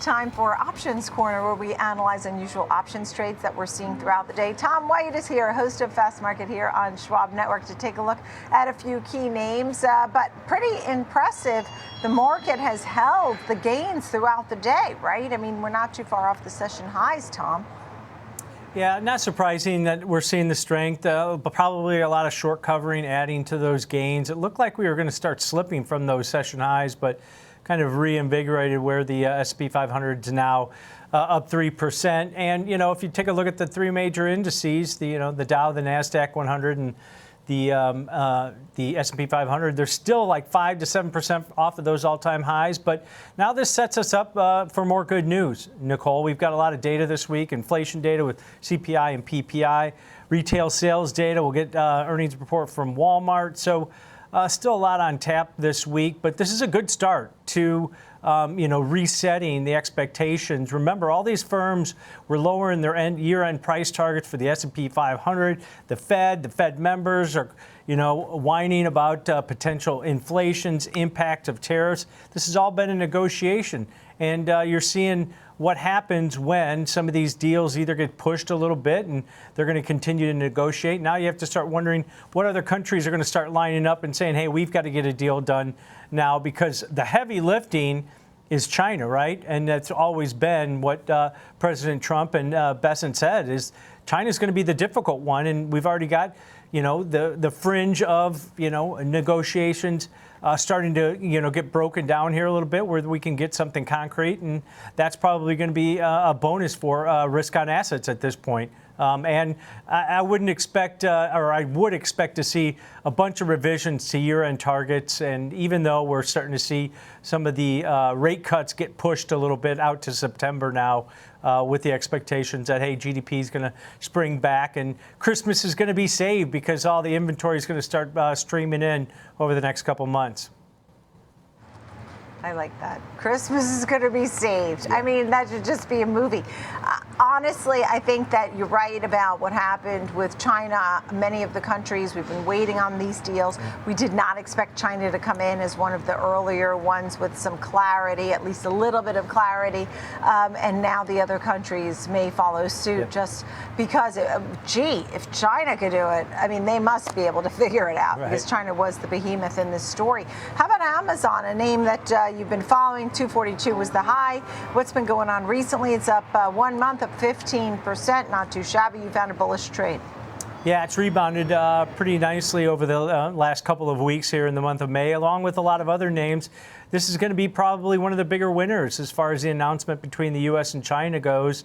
time for Options Corner, where we analyze unusual options trades that we're seeing throughout the day. Tom White is here, host of Fast Market here on Schwab Network, to take a look at a few key names. But pretty impressive. The market has held the gains throughout the day, right? I mean, we're not too far off the session highs, Tom. Yeah, not surprising that we're seeing the strength, but probably a lot of short covering adding to those gains. It looked like we were going to start slipping from those session highs, but kind of reinvigorated where the S&P 500 is now up 3%. And, you know, if you take a look at the three major indices, the Dow, the NASDAQ 100, and the S&P 500, they're still like 5 to 7% off of those all-time highs. But now this sets us up for more good news, Nicole. We've got a lot of data this week, inflation data with CPI and PPI, retail sales data. We'll get earnings report from Walmart. So still a lot on tap this week, but this is a good start to resetting the expectations. Remember, all these firms were lowering their year-end price targets for the S&P 500. The Fed members are, whining about potential inflation's impact of tariffs. This has all been a negotiation, and you're seeing what happens when some of these deals either get pushed a little bit and they're going to continue to negotiate. Now you have to start wondering what other countries are going to start lining up and saying, hey, we've got to get a deal done now, because the heavy lifting is China, right? And that's always been what President Trump and Bessent said, is China's going to be the difficult one. And we've already got, the fringe of, negotiations starting to, get broken down here a little bit, where we can get something concrete. And that's probably going to be a bonus for risk on assets at this point. And I wouldn't expect, or I would expect to see a bunch of revisions to year-end targets. And even though we're starting to see some of the rate cuts get pushed a little bit out to September now, with the expectations that, hey, GDP is going to spring back and Christmas is going to be saved because all the inventory is going to start streaming in over the next couple months. I like that. Christmas is going to be saved. I mean, that should just be a movie. Honestly, I think that you're right about what happened with China. Many of the countries, we've been waiting on these deals. We did not expect China to come in as one of the earlier ones with some clarity, at least a little bit of clarity. And now the other countries may follow suit just because, if China could do it, I mean, they must be able to figure it out, because China was the behemoth in this story. How about Amazon, a name that you've been following? 242 was the high. What's been going on recently? It's up 1 month, up 15%. Not too shabby. You found a bullish trade. Yeah, it's rebounded pretty nicely over the last couple of weeks here in the month of May, along with a lot of other names. This is going to be probably one of the bigger winners as far as the announcement between the U.S. and China goes,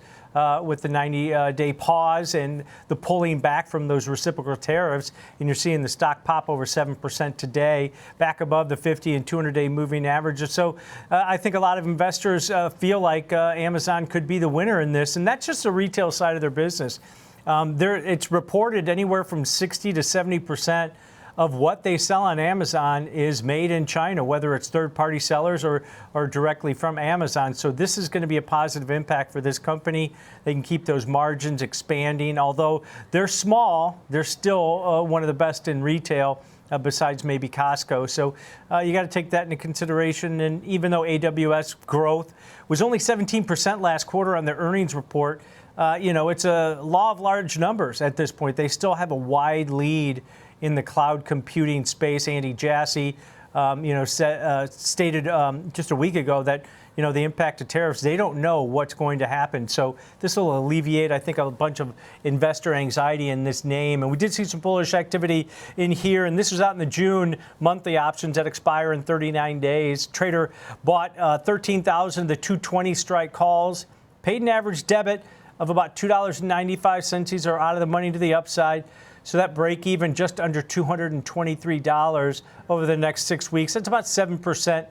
with the 90-day pause and the pulling back from those reciprocal tariffs. And you're seeing the stock pop over 7% today, back above the 50 and 200-day moving averages. So I think a lot of investors feel like Amazon could be the winner in this. And that's just the retail side of their business. It's reported anywhere from 60 to 70% of what they sell on Amazon is made in China, whether it's third-party sellers or directly from Amazon. So this is going to be a positive impact for this company. They can keep those margins expanding. Although they're small, they're still one of the best in retail, besides maybe Costco. So you got to take that into consideration. And even though AWS growth was only 17% last quarter on their earnings report, it's a law of large numbers at this point. They still have a wide lead in the cloud computing space. Andy Jassy, stated just a week ago that, the impact of tariffs, they don't know what's going to happen. So this will alleviate, I think, a bunch of investor anxiety in this name. And we did see some bullish activity in here. And this was out in the June monthly options that expire in 39 days. Trader bought 13,000 of the 220 strike calls, paid an average debit of about $2.95. These are out of the money to the upside. So that break even just under $223 over the next 6 weeks. That's about 7%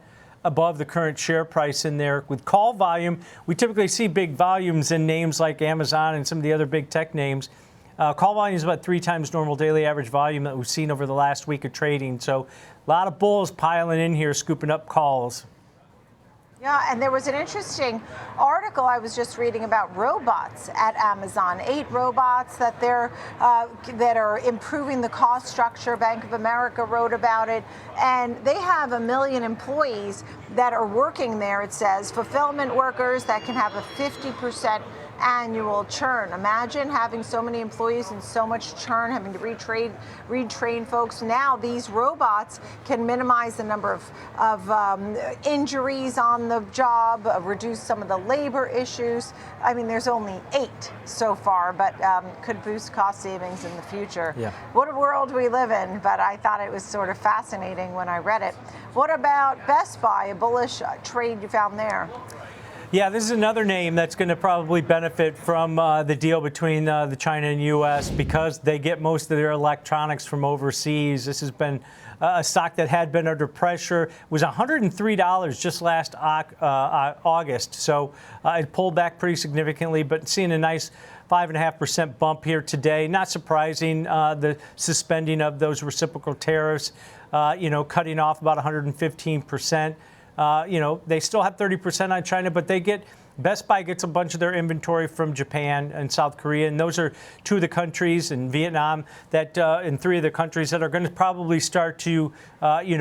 above the current share price in there. With call volume, we typically see big volumes in names like Amazon and some of the other big tech names. Call volume is about 3 times normal daily average volume that we've seen over the last week of trading. So a lot of bulls piling in here, scooping up calls. Yeah, and there was an interesting article I was just reading about robots at Amazon. 8 robots that that are improving the cost structure. Bank of America wrote about it, and they have 1 million employees that are working there. It says fulfillment workers that can have a 50% annual churn. Imagine having so many employees and so much churn, having to retrain folks. Now these robots can minimize the number of injuries on the job, reduce some of the labor issues. I mean, there's only 8 so far, but could boost cost savings in the future. Yeah. What a world we live in, but I thought it was sort of fascinating when I read it. What about Best Buy, a bullish trade you found there? Yeah, this is another name that's going to probably benefit from the deal between the China and U.S. because they get most of their electronics from overseas. This has been a stock that had been under pressure. It was $103 just last August, so it pulled back pretty significantly, but seeing a nice 5.5% bump here today. Not surprising, the suspending of those reciprocal tariffs, cutting off about 115%. They still have 30% on China, but Best Buy gets a bunch of their inventory from Japan and South Korea, and those are 2 of the countries, and Vietnam, and 3 of the countries that are going to probably start to,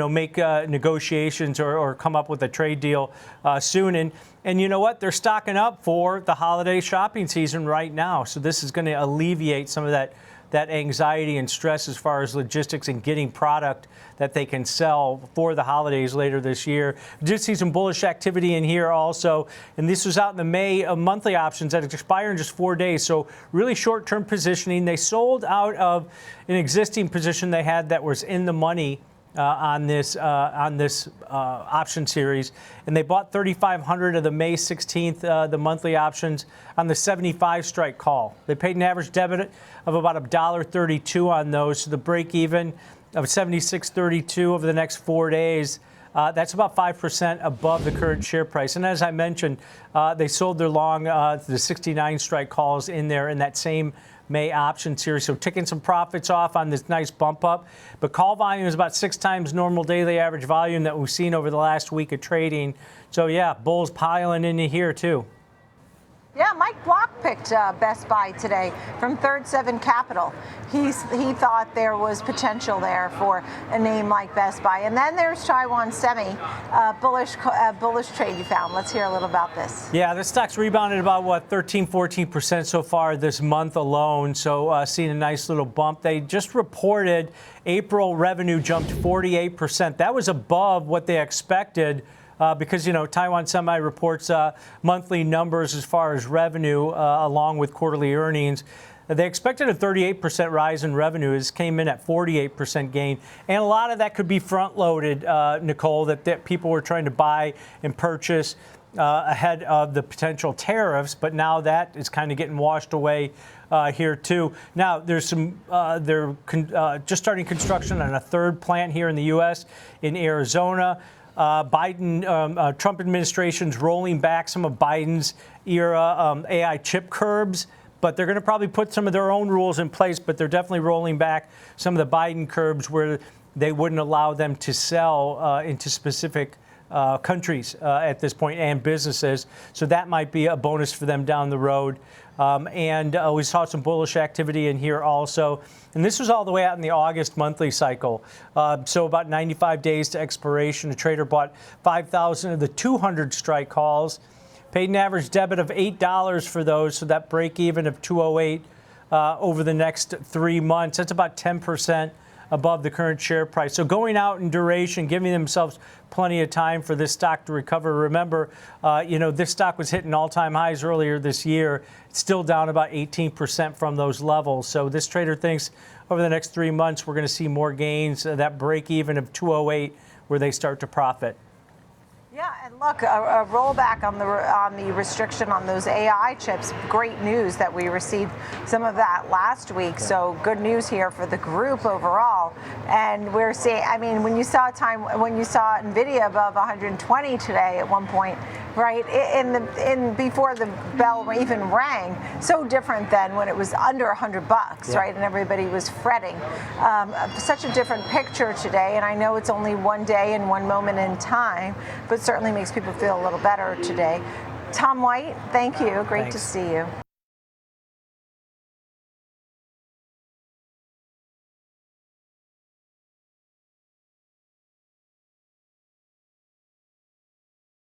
make negotiations or come up with a trade deal soon. And you know what? They're stocking up for the holiday shopping season right now, so this is going to alleviate some of that anxiety and stress as far as logistics and getting product that they can sell for the holidays later this year. We did see some bullish activity in here also, and this was out in the May monthly options that expire in just 4 days, so really short-term positioning. They sold out of an existing position they had that was in the money on this option series, and they bought 3,500 of the May 16th, the monthly options on the 75 strike call. They paid an average debit of about $1.32 on those, so the break even of 76.32 over the next 4 days. That's about 5% above the current share price. And as I mentioned, they sold their long, the 69 strike calls in there in that same May option series, so taking some profits off on this nice bump up. But call volume is about 6 times normal daily average volume that we've seen over the last week of trading. So yeah, bulls piling into here too. Yeah, Mike Block picked Best Buy today from Third Seven Capital. He thought there was potential there for a name like Best Buy. And then there's Taiwan Semi, bullish trade you found. Let's hear a little about this. Yeah, this stock's rebounded about 13-14% so far this month alone. So seeing a nice little bump. They just reported April revenue jumped 48%. That was above what they expected. Because, Taiwan Semi reports monthly numbers as far as revenue along with quarterly earnings. They expected a 38% rise in revenue. This came in at 48% gain. And a lot of that could be front-loaded, Nicole, that people were trying to buy and purchase ahead of the potential tariffs. But now that is kind of getting washed away here, too. Now, there's they're just starting construction on a 3rd plant here in the U.S. in Arizona. Trump administration's rolling back some of Biden's era AI chip curbs, but they're going to probably put some of their own rules in place, but they're definitely rolling back some of the Biden curbs where they wouldn't allow them to sell into specific countries at this point and businesses. So that might be a bonus for them down the road. And we saw some bullish activity in here also. And this was all the way out in the August monthly cycle. So about 95 days to expiration. A trader bought 5,000 of the 200 strike calls, paid an average debit of $8 for those. So that break even of 208 over the next 3 months. That's about 10% above the current share price. So going out in duration, giving themselves plenty of time for this stock to recover. Remember, this stock was hitting all-time highs earlier this year. It's still down about 18% from those levels. So this trader thinks over the next 3 months, we're going to see more gains, that break even of 208 where they start to profit. Yeah, and look, a rollback on the restriction on those AI chips. Great news that we received some of that last week. So good news here for the group overall. And we're seeing, when you saw Nvidia above 120 today at one point, right? In before the bell even rang, so different than when it was under $100, right? And everybody was fretting. Such a different picture today, and I know it's only one day and one moment in time, but certainly makes people feel a little better today. Tom White, thank you. Great to see you.